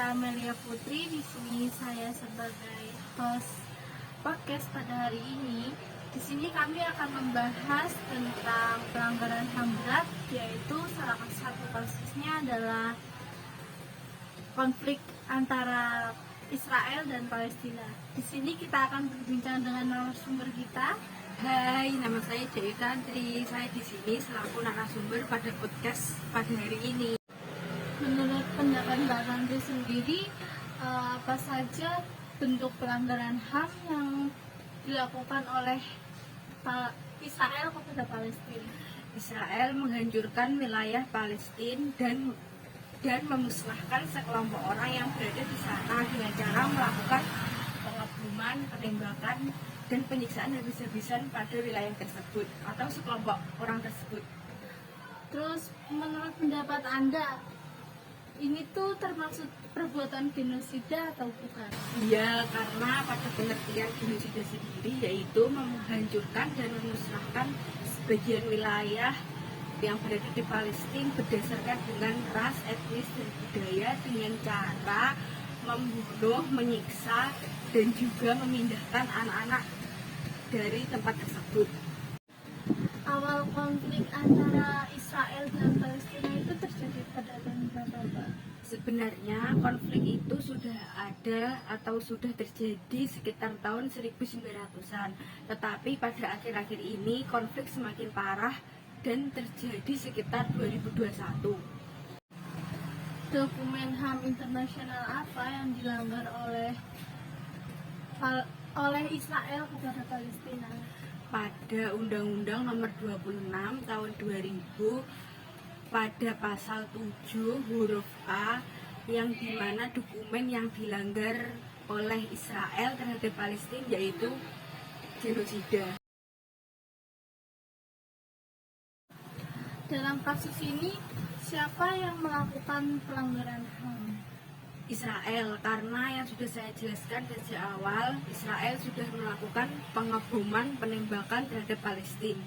saya Amelia Putri. Di sini saya sebagai host podcast pada hari ini. Di sini kami akan membahas tentang pelanggaran HAM berat, yaitu salah satu kasusnya adalah konflik antara Israel dan Palestina. Di sini kita akan berbincang dengan narasumber kita. Hai, nama saya Dewi Tantri. Saya di sini selaku narasumber pada podcast pada hari ini. Menurut pendapat Mbak Tantri sendiri, apa saja bentuk pelanggaran HAM yang dilakukan oleh Israel kepada Palestina? Israel menghancurkan wilayah Palestina dan memusnahkan sekelompok orang yang berada di sana dengan cara melakukan pengebuman, penembakan, dan penyiksaan habis-habisan pada wilayah tersebut atau sekelompok orang tersebut. Terus menurut pendapat Anda, ini tuh termasuk perbuatan genosida atau bukan? Iya, karena pada pengertian genosida sendiri yaitu menghancurkan dan memusnahkan sebagian wilayah yang berada di Palestina berdasarkan dengan ras, etnis, dan budaya dengan cara membunuh, menyiksa, dan juga memindahkan anak-anak dari tempat tersebut. Awal konflik antara Israel dan Palestina itu terjadi pada tahun berapa, Pak? Sebenarnya konflik itu sudah ada atau sudah terjadi sekitar tahun 1900-an. Tetapi pada akhir-akhir ini konflik semakin parah dan terjadi sekitar 2021. Dokumen HAM internasional apa yang dilanggar oleh Israel kepada Palestina? Pada Undang-Undang Nomor 26 Tahun 2000 pada pasal 7 huruf A, yang dimana dokumen yang dilanggar oleh Israel terhadap Palestina yaitu genosida. Dalam kasus ini, siapa yang melakukan pelanggaran HAM? Israel, karena yang sudah saya jelaskan sejak awal, Israel sudah melakukan pengeboman, penembakan terhadap Palestina.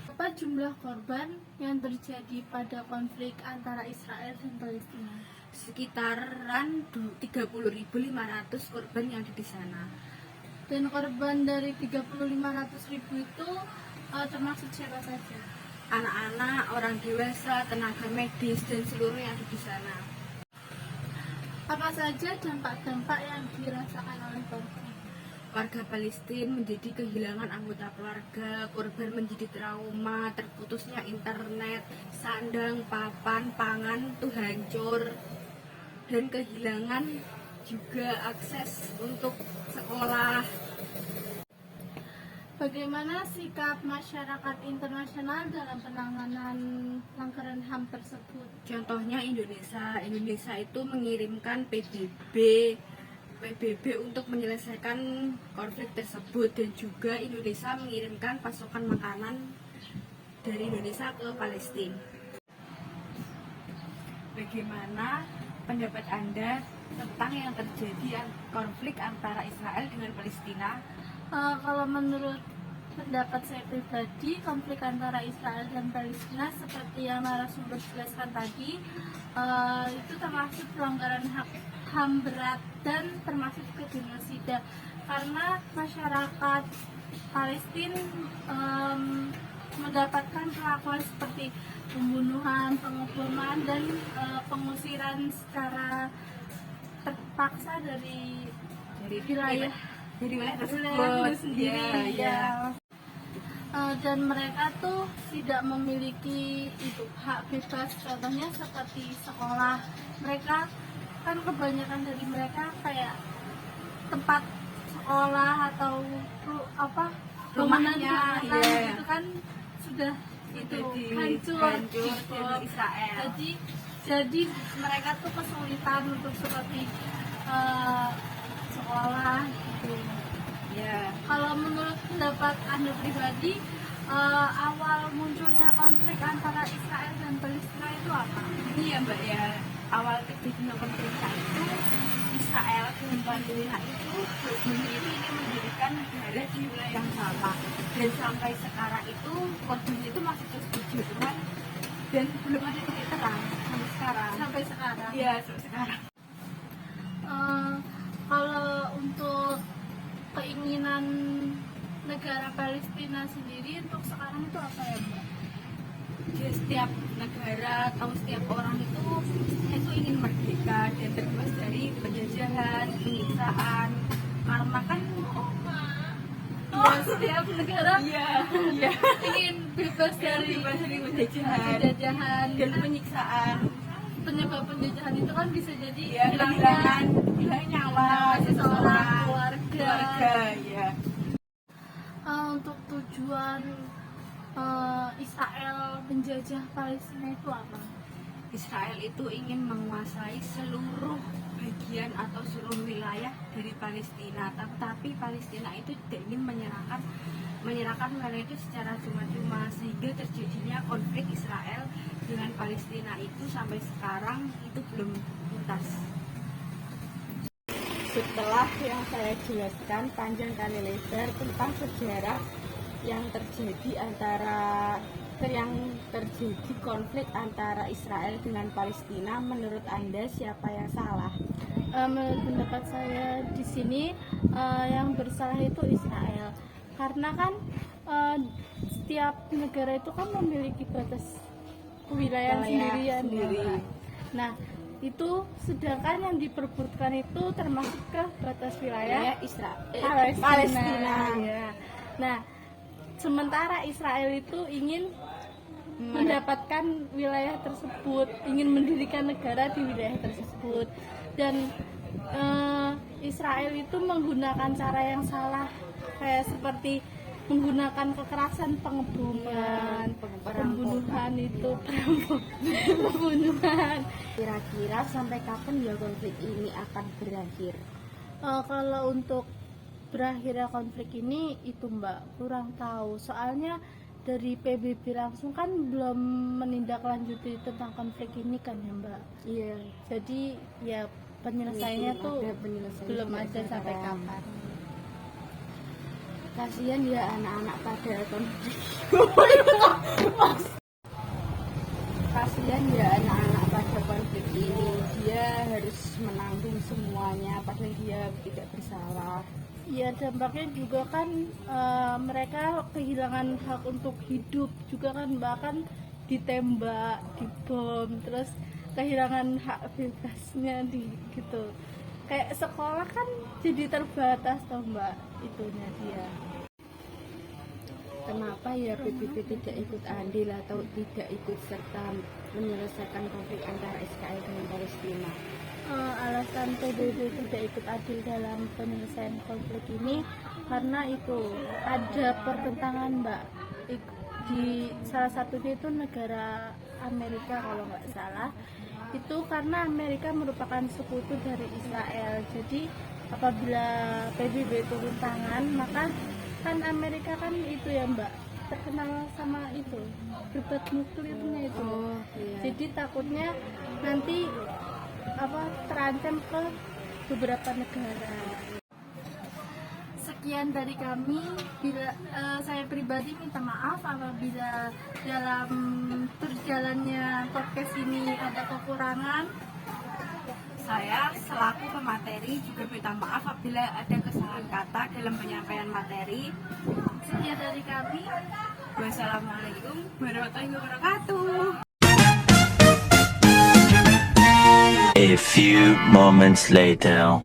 Apa jumlah korban yang terjadi pada konflik antara Israel dan Palestina? Sekitaran 30.500 korban yang ada di sana. Dan korban dari 30.500 itu termasuk siapa saja? Anak-anak, orang dewasa, tenaga medis, dan seluruh yang ada di sana. Apa saja dampak-dampak yang dirasakan oleh korban? Warga Palestina menjadi kehilangan anggota keluarga, korban menjadi trauma, terputusnya internet, sandang, papan, pangan itu hancur, dan kehilangan juga akses untuk sekolah. Bagaimana sikap masyarakat internasional dalam penanganan pelanggaran HAM tersebut? Contohnya Indonesia itu mengirimkan PBB untuk menyelesaikan konflik tersebut, dan juga Indonesia mengirimkan pasokan makanan dari Indonesia ke Palestina. Bagaimana pendapat Anda tentang yang terjadi konflik antara Israel dengan Palestina? Kalau menurut pendapat saya pribadi, konflik antara Israel dan Palestina seperti yang narasumber jelaskan tadi, itu termasuk pelanggaran HAM berat dan termasuk genosida, karena masyarakat Palestina mendapatkan perlakuan seperti pembunuhan, pengeboman, dan pengusiran secara terpaksa dari wilayah tersebut sendiri. Dan mereka tuh tidak memiliki hak bebas, contohnya seperti sekolah. Mereka kan kebanyakan dari mereka kayak tempat sekolah atau rumahnya itu kan sudah hancur Israel. Jadi mereka tuh kesulitan untuk seperti sekolah gitu. Ya. Kalau menurut pendapat Anda pribadi, awal munculnya konflik antara Israel dan Palestina itu apa? Ini ya Mbak ya, awal terjadinya konfliknya itu Israel dengan Palestina itu ini mendirikan negara di wilayah yang sama, dan sampai sekarang itu korban itu masih terus berjuang dan belum ada titik terang sampai sekarang. Sampai sekarang. Iya, sampai sekarang. Palestina sendiri untuk sekarang itu apa ya Mbak? Jadi setiap negara atau setiap orang itu ingin merdeka dan terbebas dari penjajahan, penyiksaan. Karena kan Setiap negara ingin bebas dari penjajahan dan penyiksaan. Penyebab penjajahan itu kan bisa jadi Kehilangan nyawa seseorang, keluarga. ya. Untuk tujuan Israel menjajah Palestina itu apa? Israel itu ingin menguasai seluruh bagian atau seluruh wilayah dari Palestina, tapi Palestina itu tidak ingin menyerahkan wilayah itu secara cuma-cuma, sehingga terjadinya konflik Israel dengan Palestina itu sampai sekarang itu belum tuntas. Setelah yang saya jelaskan panjang kali lebar tentang sejarah yang terjadi konflik antara Israel dengan Palestina, menurut Anda siapa yang salah? Menurut pendapat saya di sini yang bersalah itu Israel, karena kan setiap negara itu kan memiliki batas wilayah sendiri. Nah, itu sedangkan yang diperbutkan itu termasuk ke batas wilayah Palestina. Ya. Nah, sementara Israel itu ingin mendapatkan wilayah tersebut, ingin mendirikan negara di wilayah tersebut, dan Israel itu menggunakan cara yang salah, kayak seperti menggunakan kekerasan, pembunuhan pembunuhan. Kira-kira sampai kapan ya konflik ini akan berakhir? Kalau untuk berakhirnya konflik ini itu Mbak kurang tahu, soalnya dari PBB langsung kan belum menindaklanjuti tentang konflik ini kan ya Mbak. Iya. Jadi ya penyelesaiannya tuh belum ada sampai kapan. Kasihan ya anak-anak pada konflik. Kasihan ya anak-anak pada konflik ini, dia harus menanggung semuanya padahal dia tidak bersalah. Ya dampaknya juga kan mereka kehilangan hak untuk hidup juga kan, bahkan ditembak, dibom, terus kehilangan hak bebasnya gitu. Kayak sekolah kan jadi terbatas toh Mbak, itunya dia. Kenapa ya PBB tidak ikut andil atau tidak ikut serta menyelesaikan konflik antara Israel dengan Palestina? Alasan PBB tidak ikut adil dalam penyelesaian konflik ini karena itu ada pertentangan Mbak, di salah satunya itu negara Amerika kalau nggak salah, itu karena Amerika merupakan sekutu dari Israel. Jadi apabila PBB turun tangan, maka kan Amerika kan itu ya Mbak terkenal sama itu debat nuklirnya itu. Jadi takutnya nanti terancam ke beberapa negara. Sekian dari kami. Saya pribadi minta maaf apabila dalam berjalannya podcast ini ada kekurangan. Saya selaku pemateri juga minta maaf apabila ada kesalahan kata dalam penyampaian materi. Sekian dari kami. Wassalamualaikum warahmatullahi wabarakatuh. A few moments later.